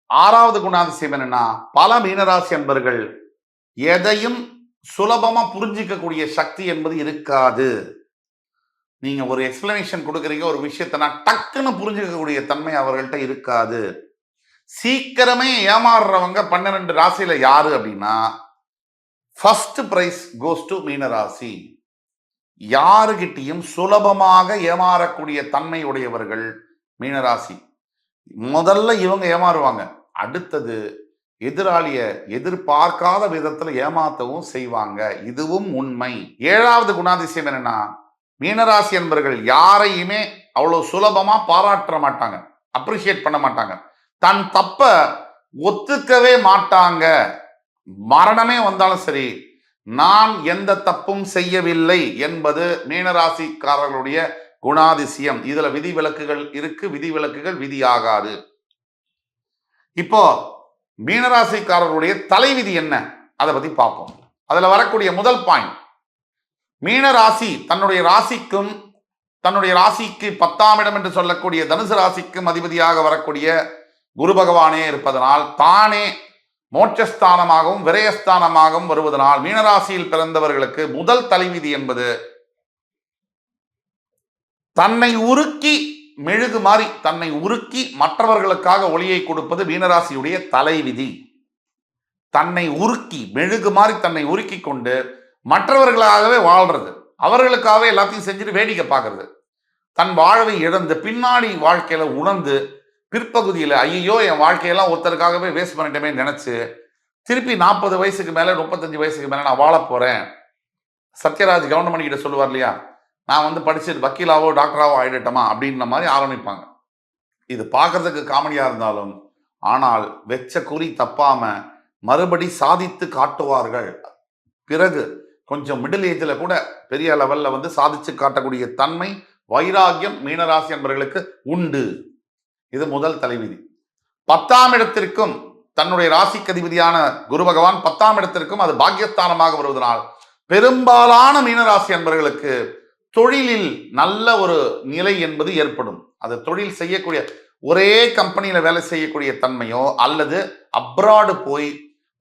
ஆறாவது குணாதிசயம் என்னன்னா, பல மீனராசி அன்பர்கள் எதையும் சுலபமா புரிஞ்சிக்கக்கூடிய சக்தி என்பது இருக்காது. நீங்க ஒரு எக்ஸ்பிளனேஷன் கொடுக்குறீங்க, ஒரு விஷயத்தை டக்குன்னு புரிஞ்சுக்கக்கூடிய தன்மை அவர்கள்ட்ட இருக்காது. சீக்கிரமே ஏமாறுறவங்க 12 ராசியில யாரு அப்படின்னா, ஃபர்ஸ்ட் பிரைஸ் கோஸ் டு மீனராசி. யாருகிட்டையும் சுலபமாக ஏமாறக்கூடிய தன்மை உடையவர்கள் மீனராசி. முதல்ல இவங்க ஏமாறுவாங்க, அடுத்தது எதிராளிய எதிர்பார்க்காத விதத்துல ஏமாத்தவும் செய்வாங்க. இதுவும் உண்மை. ஏழாவது குணாதிசயம் என்னன்னா, மீனராசி என்பர்கள் யாரையுமே அவ்வளவு சுலபமா பாராட்ட மாட்டாங்க, அப்ரிஷியேட் பண்ண மாட்டாங்க. தன் தப்ப ஒத்துக்கவே மாட்டாங்க. மரணமே வந்தாலும் சரி, நான் எந்த தப்பும் செய்யவில்லை என்பது மீனராசிக்காரர்களுடைய குணாதிசயம். இதுல விதிவிலக்குகள் இருக்கு, விதிவிலக்குகள் விதியாகாது. இப்போ மீனராசிக்காரர்களுடைய தலைவிதி என்ன, அதை பத்தி பார்ப்போம். அதுல வரக்கூடிய முதல் பாயிண்ட், மீனராசி தன்னுடைய ராசிக்கும் தன்னுடைய ராசிக்கு 10ஆம் இடம் என்று சொல்லக்கூடிய தனுசு ராசிக்கும் அதிபதியாக வரக்கூடிய குரு பகவானே இருப்பதனால், தானே மோட்சஸ்தானமாகவும் விரயஸ்தானமாகவும் வருவதனால், மீனராசியில் பிறந்தவர்களுக்கு முதல் தலைவிதி என்பது தன்னை உருக்கி மெழுகு மாறி தன்னை உருக்கி மற்றவர்களுக்காக ஒளியை கொடுப்பது மீனராசியுடைய தலைவிதி. தன்னை உருக்கி மெழுகு மாறி தன்னை உருக்கி கொண்டு மற்றவர்களாகவே வாழ்றது, அவர்களுக்காகவே எல்லாத்தையும் செஞ்சுட்டு வேடிக்கை பார்க்கறது, தன் வாழ்வை இழந்து பின்னாடி வாழ்க்கையில உணர்ந்து பிற்பகுதியில் ஐயோ என் வாழ்க்கையெல்லாம் ஒருத்தருக்காகவே வேஸ்ட் பண்ணிட்டமே நினைச்சு திருப்பி 40 வயசுக்கு மேல 35 வயசுக்கு மேல நான் வாழ போறேன். சத்யராஜ் கவர்மெண்ட் கிட்ட சொல்லுவார் இல்லையா, நான் படிச்சு வக்கீலாவோ டாக்டராவோ ஆயிடட்டமா அப்படின்ற மாதிரி ஆரம்பிப்பாங்க. இது பார்க்கறதுக்கு காமெடியா இருந்தாலும், ஆனால் வெச்ச குறி தப்பாம மறுபடி சாதித்து காட்டுவார்கள். பிறகு கொஞ்சம் மிடில் ஏஜ்ல கூட பெரிய லெவல்ல சாதிச்சு காட்டக்கூடிய தன்மை, வைராகியம் மீனராசி என்பவர்களுக்கு உண்டு. இது முதல் தலைவிதி. 10ஆம் இடத்திற்கும் தன்னுடைய ராசிக்கு அதிபதியான குரு பகவான் 10ஆம் இடத்திற்கும் அது பாக்கியஸ்தானமாக வருவதனால், பெரும்பாலான மீனராசி என்பவர்களுக்கு தொழிலில் நல்ல ஒரு நிலை என்பது ஏற்படும். அது தொழில் செய்யக்கூடிய ஒரே கம்பெனியில வேலை செய்யக்கூடிய தன்மையோ அல்லது அப்ராடு போய்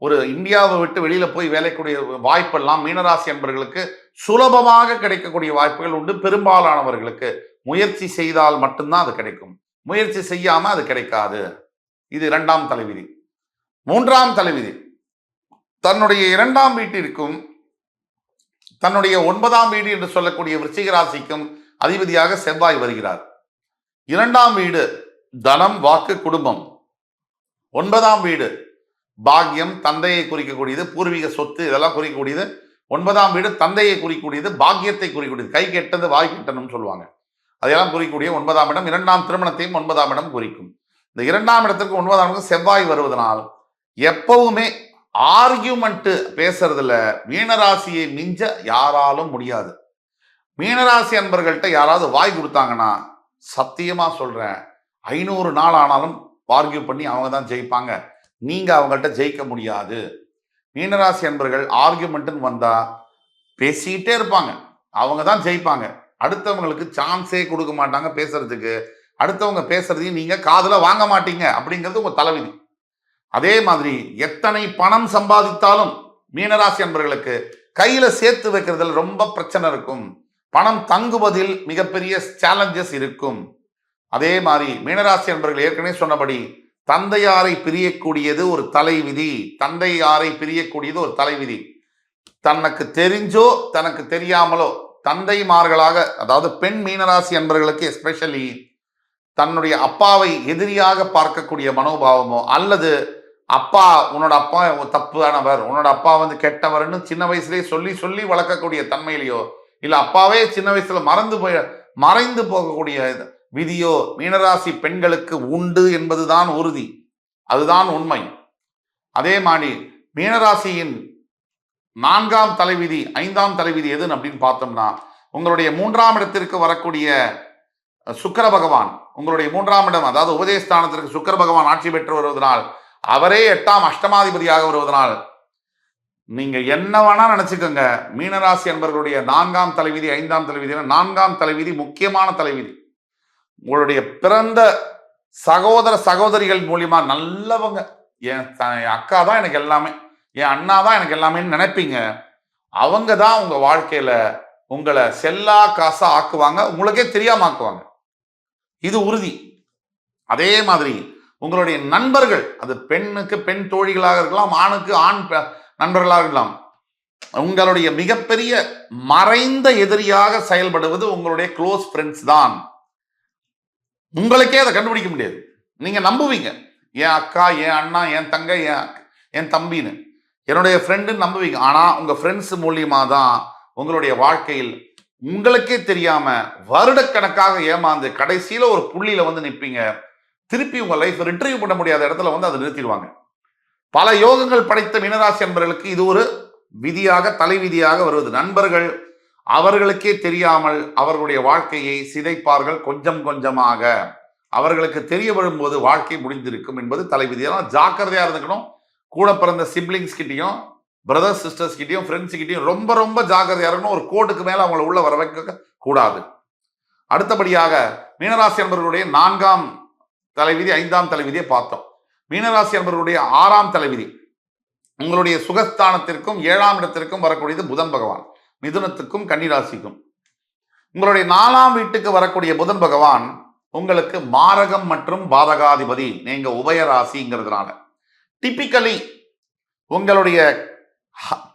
ஒரு இந்தியாவை விட்டு வெளியில போய் வேலைக்கூடிய வாய்ப்பெல்லாம் மீனராசி என்பவர்களுக்கு சுலபமாக கிடைக்கக்கூடிய வாய்ப்புகள் உண்டு. பெரும்பாலானவர்களுக்கு முயற்சி செய்தால் மட்டும்தான் அது கிடைக்கும், முயற்சி செய்யாம அது கிடைக்காது. இது 2ஆம் தலைவிதி. 3ஆம் தலைவிதி, தன்னுடைய 2ஆம் வீட்டிற்கும் தன்னுடைய 9ஆம் வீடு என்று சொல்லக்கூடிய விருச்சிக ராசிக்கும் அதிபதியாக செவ்வாய் வருகிறார். 2ஆம் வீடு தனம், வாக்கு, குடும்பம். 9ஆம் வீடு பாக்கியம், தந்தையை குறிக்கக்கூடியது, பூர்வீக சொத்து, இதெல்லாம் குறிக்கக்கூடியது. 9ஆம் வீடு தந்தையை குறிக்கக்கூடியது, பாக்கியத்தை குறிக்கக்கூடியது, கை கெட்டது வாய் கெட்டணும் சொல்லுவாங்க, அதையெல்லாம் குறிக்கக்கூடிய 9ஆம் இடம். 2ஆம் திருமணத்தையும் 9ஆம் இடம் குறிக்கும். இந்த 2ஆம் இடத்திற்கு 9ஆம் இடத்துக்கு செவ்வாய் வருவதனால் எப்பவுமே ஆர்கியூமெண்ட் பேசுறதுல மீனராசியை மிஞ்ச யாராலும் முடியாது. மீனராசி அன்பர்கள்ட்ட யாராவது வாய் கொடுத்தாங்கன்னா, சத்தியமா சொல்றேன், 500 நாள் ஆனாலும் ஆர்கியூ பண்ணி அவங்க தான் ஜெயிப்பாங்க, நீங்க அவங்கள்ட்ட ஜெயிக்க முடியாது. மீனராசி அன்பர்கள் ஆர்கியூமெண்ட்னு வந்தா பேசிக்கிட்டே இருப்பாங்க, அவங்க தான் ஜெயிப்பாங்க. அடுத்தவங்களுக்கு சான்ஸே கொடுக்க மாட்டாங்க பேசுறதுக்கு. அடுத்தவங்க பேசுறதையும் நீங்க காதுல வாங்க மாட்டீங்க அப்படிங்கிறது உங்க தலைவிதி. அதே மாதிரி எத்தனை பணம் சம்பாதித்தாலும் மீனராசி அன்பர்களுக்கு கையில சேர்த்து வைக்கிறதுல ரொம்ப பிரச்சனை இருக்கும், பணம் தங்குவதில் மிகப்பெரிய சேலஞ்சஸ் இருக்கும். அதே மாதிரி மீனராசி அன்பர்கள் ஏற்கனவே சொன்னபடி தந்தையாரை பிரியக்கூடியது ஒரு தலைவிதி, தந்தையாரை பிரியக்கூடியது ஒரு தலைவிதி. தனக்கு தெரிஞ்சோ தனக்கு தெரியாமலோ தந்தைமார்களாக, அதாவது பெண் மீனராசி அன்பர்களுக்கு எஸ்பெஷலி தன்னுடைய அப்பாவை எதிரியாக பார்க்கக்கூடிய மனோபாவமோ, அல்லது அப்பா உன்னோட அப்பா தப்பானவர், உன்னோட அப்பா கெட்டவர்னு சின்ன வயசுலேயே சொல்லி சொல்லி வளர்க்கக்கூடிய தன்மையிலையோ, இல்லை அப்பாவே சின்ன வயசுல மறைந்து போகக்கூடிய விதியோ மீனராசி பெண்களுக்கு உண்டு என்பதுதான் உறுதி, அதுதான் உண்மை. அதே மாதிரி மீனராசியின் 4ஆம் தலைவிதி 5ஆம் தலைவிதி எதுன்னு அப்படின்னு பார்த்தோம்னா, உங்களுடைய 3ஆம் இடத்திற்கு வரக்கூடிய சுக்கிர பகவான், உங்களுடைய 3ஆம் இடம் அதாவது உபதேசஸ்தானத்திற்கு சுக்கிர பகவான் ஆட்சி பெற்று வருவதனால், அவரே 8ஆம் அஷ்டமாதிபதியாக வருவதனால், நீங்க என்ன வேணா நினைச்சுக்கோங்க, மீனராசி என்பவர்களுடைய 4ஆம் தலைவிதி 5ஆம் தலைவிதி, 4ஆம் தலைவிதி முக்கியமான தலைவிதி. உங்களுடைய பிறந்த சகோதர சகோதரிகள் மூலியமா நல்லவங்க, என் அக்கா தான் எனக்கு எல்லாமே, என் அண்ணா தான் எனக்கு எல்லாமேன்னு நினைப்பீங்க. அவங்க தான் உங்க வாழ்க்கையில உங்களை செல்லா காசா ஆக்குவாங்க, உங்களுக்கே தெரியாம ஆக்குவாங்க. இது உறுதி. அதே மாதிரி உங்களுடைய நண்பர்கள், அது பெண்ணுக்கு பெண் தோழிகளாக இருக்கலாம், ஆணுக்கு ஆண் நண்பர்களாக இருக்கலாம், உங்களுடைய மிகப்பெரிய மறைந்த எதிரியாக செயல்படுவது உங்களுடைய க்ளோஸ் ஃப்ரெண்ட்ஸ் தான். உங்களுக்கே அதை கண்டுபிடிக்க முடியாது. நீங்க நம்புவீங்க, என் அக்கா, என் அண்ணா, என் தங்க, என் தம்பின்னு என்னுடைய ஃப்ரெண்டுன்னு நம்புவீங்க. ஆனா உங்க ஃப்ரெண்ட்ஸ் மூலியமா தான் உங்களுடைய வாழ்க்கையில் உங்களுக்கே தெரியாம வருடக்கணக்காக ஏமாந்து கடைசியில ஒரு புள்ளியில வந்து நிற்பீங்க. திருப்பி உங்க லைஃப் ரிட்ரீவ் பண்ண முடியாத இடத்துல வந்து அதை நிறுத்திடுவாங்க. பல யோகங்கள் படைத்த மீனராசி என்பவர்களுக்கு இது ஒரு விதியாக, தலைவிதியாக வருவது. நண்பர்கள் அவர்களுக்கே தெரியாமல் அவர்களுடைய வாழ்க்கையை சிதைப்பார்கள். கொஞ்சம் கொஞ்சமாக அவர்களுக்கு தெரிய வரும்போது வாழ்க்கை முடிந்திருக்கும் என்பது தலைவிதி. அதெல்லாம் ஜாக்கிரதையா இருந்துக்கணும். கூட பிறந்த சிப்ளிங்ஸ் கிட்டையும், பிரதர்ஸ் சிஸ்டர்ஸ் கிட்டையும், ஃப்ரெண்ட்ஸ் கிட்டையும் ரொம்ப ரொம்ப ஜாக்கிரதையா இருக்கணும். ஒரு கோட்டுக்கு மேல அவங்களை உள்ள வர வைக்க கூடாது. அடுத்தபடியாக மீனராசி என்பவர்களுடைய 4ஆம் தலைவிதி, 5ஆம் தலைவிதியை பார்த்தோம். மீனராசி என்பவர்களுடைய 6ஆம் தலைவிதி உங்களுடைய சுகஸ்தானத்திற்கும் 7ஆம் இடத்திற்கும் வரக்கூடியது புதன் பகவான். மிதுனத்துக்கும் கன்னிராசிக்கும். உங்களுடைய 4ஆம் வீட்டுக்கு வரக்கூடிய புதன் பகவான் உங்களுக்கு மாரகம் மற்றும் பாதகாதிபதி. நீங்க உபயராசிங்கிறதுனால டிபிக்கலி உங்களுடைய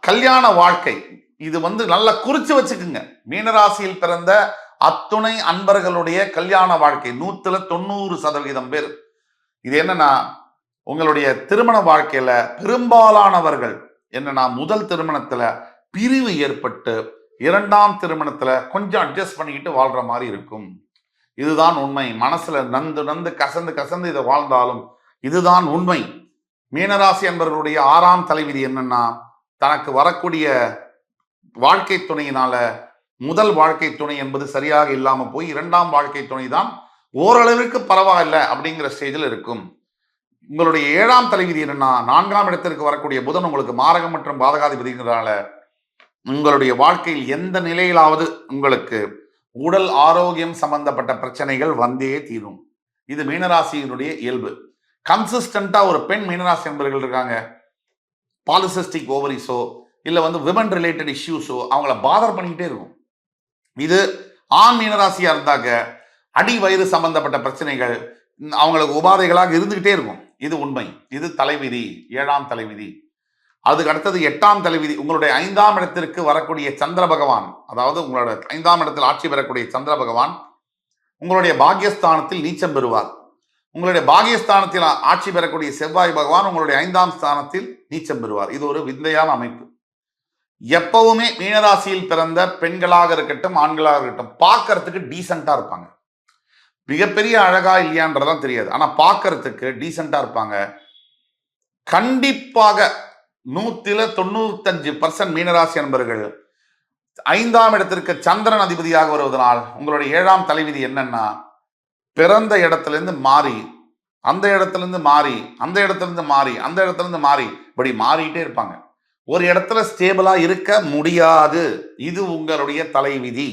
கல்யாண வாழ்க்கை இது வந்து நல்லா குறிச்சு வச்சுக்குங்க. மீனராசியில் பிறந்த அத்துணை அன்பர்களுடைய கல்யாண வாழ்க்கை 190% பேர். இது என்னன்னா, உங்களுடைய திருமண வாழ்க்கையில பெரும்பாலானவர்கள் என்னன்னா, முதல் திருமணத்துல பிரிவு ஏற்பட்டு 2ஆம் திருமணத்துல கொஞ்சம் அட்ஜஸ்ட் பண்ணிக்கிட்டு வாழ்ற மாதிரி இருக்கும். இதுதான் உண்மை. மனசுல நந்து நந்து கசந்து கசந்து இதை வாழ்ந்தாலும் இதுதான் உண்மை. மீனராசி என்பவர்களுடைய 6ஆம் தலைவிதி என்னன்னா, தனக்கு வரக்கூடிய வாழ்க்கை துணையினால முதல் வாழ்க்கை துணை என்பது சரியாக இல்லாம போய் 2ஆம் வாழ்க்கை துணை தான் ஓரளவிற்கு பரவாயில்ல அப்படிங்கிற ஸ்டேஜில் இருக்கும். உங்களுடைய 7ஆம் தலைவிதி என்னன்னா, 4ஆம் இடத்திற்கு வரக்கூடிய புதன் உங்களுக்கு மாரகம் மற்றும் பாதகாதிபதிங்கிறதால உங்களுடைய வாழ்க்கையில் எந்த நிலையிலாவது உங்களுக்கு உடல் ஆரோக்கியம் சம்பந்தப்பட்ட பிரச்சனைகள் வந்தே தீரும். இது மீனராசியினுடைய இயல்பு. கன்சிஸ்டண்டா ஒரு பெண் மீனராசி என்பவர்கள் இருக்காங்க, பாலிசிஸ்டிக் ஓவரிஸோ இல்ல வந்து விமன் ரிலேட்டட் இஷ்யூஸோ அவங்கள பாதர் பண்ணிக்கிட்டே இருக்கும். இது ஆண் மீனராசியா இருந்தாக்க அடி வயிறு சம்பந்தப்பட்ட பிரச்சனைகள் அவங்களுக்கு உபாதைகளாக இருந்துகிட்டே இருக்கும். இது உண்மை. இது தலைவிதி, 7ஆம் தலைவிதி. அதுக்கு அடுத்தது 8ஆம் தலைவிதி. உங்களுடைய 5ஆம் இடத்திற்கு வரக்கூடிய சந்திர பகவான், அதாவது உங்களோட 5ஆம் இடத்தில் ஆட்சி பெறக்கூடிய சந்திர பகவான் உங்களுடைய பாக்கியஸ்தானத்தில் நீச்சம் பெறுவார். உங்களுடைய பாகியஸ்தானத்தில் ஆட்சி பெறக்கூடிய செவ்வாய் பகவான் உங்களுடைய 5ஆம் ஸ்தானத்தில் நீச்சம் பெறுவார். இது ஒரு விந்தையான அமைப்பு. எப்பவுமே மீனராசியில் பிறந்த பெண்களாக இருக்கட்டும், ஆண்களாக இருக்கட்டும், பார்க்கறதுக்கு டீசெண்டா இருப்பாங்க. மிகப்பெரிய அழகா இல்லையான்றதான் தெரியாது, ஆனா பார்க்கறதுக்கு டீசெண்டா இருப்பாங்க. கண்டிப்பாக 195% மீனராசி என்பவர்கள் 5ஆம் இடத்திற்கு சந்திரன் அதிபதியாக வருவதனால் உங்களுடைய 7ஆம் தலைவிதி என்னன்னா, பிறந்த இடத்திலிருந்து மாறி அந்த இடத்திலிருந்து மாறி அந்த இடத்திலிருந்து மாறி அந்த இடத்திலிருந்து மாறி இப்படி மாறிட்டே இருப்பாங்க. ஒரு இடத்துல ஸ்டேபிளா இருக்க முடியாது. இது உங்களுடைய தலைவிதி.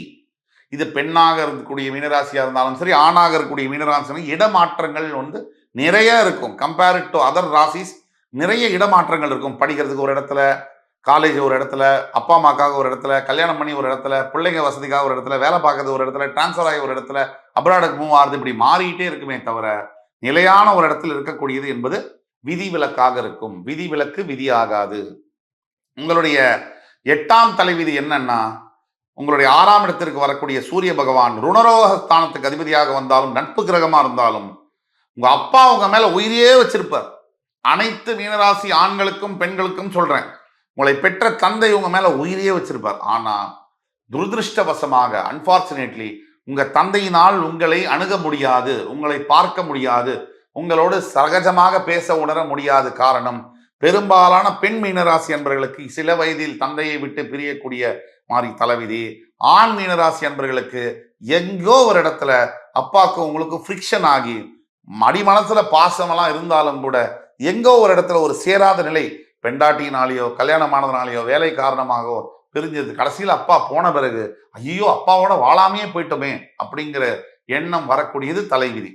இது பெண்ணாக இருக்கக்கூடிய மீனராசியா இருந்தாலும் சரி, ஆணாக இருக்கக்கூடிய மீனராசி இடமாற்றங்கள் வந்து நிறைய இருக்கும். கம்பேரிட் டு அதர் ராசிஸ் நிறைய இடமாற்றங்கள் இருக்கும். படிக்கிறதுக்கு ஒரு இடத்துல, காலேஜ் ஒரு இடத்துல, அப்பா அம்மாக்காக ஒரு இடத்துல, கல்யாணம் பண்ணி ஒரு இடத்துல, பிள்ளைங்க வசதிக்காக ஒரு இடத்துல, வேலை பார்க்கறது ஒரு இடத்துல, டிரான்ஸ்ஃபர் ஆகி ஒரு இடத்துல, அப்ராடுக்கு மூவ் ஆகுது, இப்படி மாறிட்டே இருக்குமே தவிர நிலையான ஒரு இடத்தில் இருக்கக்கூடியது என்பது விதிவிலக்காக இருக்கும். விதிவிலக்கு விதியாகாது. உங்களுடைய 8ஆம் தலைவிதி என்னன்னா, உங்களுடைய 6ஆம் இடத்திற்கு வரக்கூடிய சூரிய பகவான் ருணரோக ஸ்தானத்துக்கு அதிபதியாக வந்தாலும், நட்பு கிரகமா இருந்தாலும், உங்க அப்பா உங்க மேல உயிரியே வச்சிருப்பார். அனைத்து மீனராசி ஆண்களுக்கும் பெண்களுக்கும் சொல்றேன், உங்களை பெற்ற தந்தை உங்க மேல உயிரியே வச்சிருப்பார். ஆனா துரதிருஷ்டவசமாக, அன்பார்ச்சுனேட்லி, உங்க தந்தையினால் உங்களை அணுக முடியாது, உங்களை பார்க்க முடியாது, உங்களோடு சகஜமாக பேச உணர முடியாது. காரணம், பெரும்பாலான பெண் மீனராசி என்பவர்களுக்கு சில வயதில் தந்தையை விட்டு பிரியக்கூடிய மாதிரி தலைவிதி. ஆண் மீனராசி என்பவர்களுக்கு எங்கோ ஒரு இடத்துல அப்பாவுக்கு உங்களுக்கு ஃப்ரிக்ஷன் ஆகி மடி மனசுல பாசமெல்லாம் இருந்தாலும் கூட எங்கோ ஒரு இடத்துல ஒரு சேராத நிலை, பெண்டாட்டினாலேயோ கல்யாணம் ஆனதுனாலேயோ வேலை காரணமாகவோ பிரிஞ்சது. கடைசியில் அப்பா போன பிறகு ஐயோ அப்பாவோட வாழாமையே போயிட்டோமே அப்படிங்கிற எண்ணம் வரக்கூடியது தலைவிதி.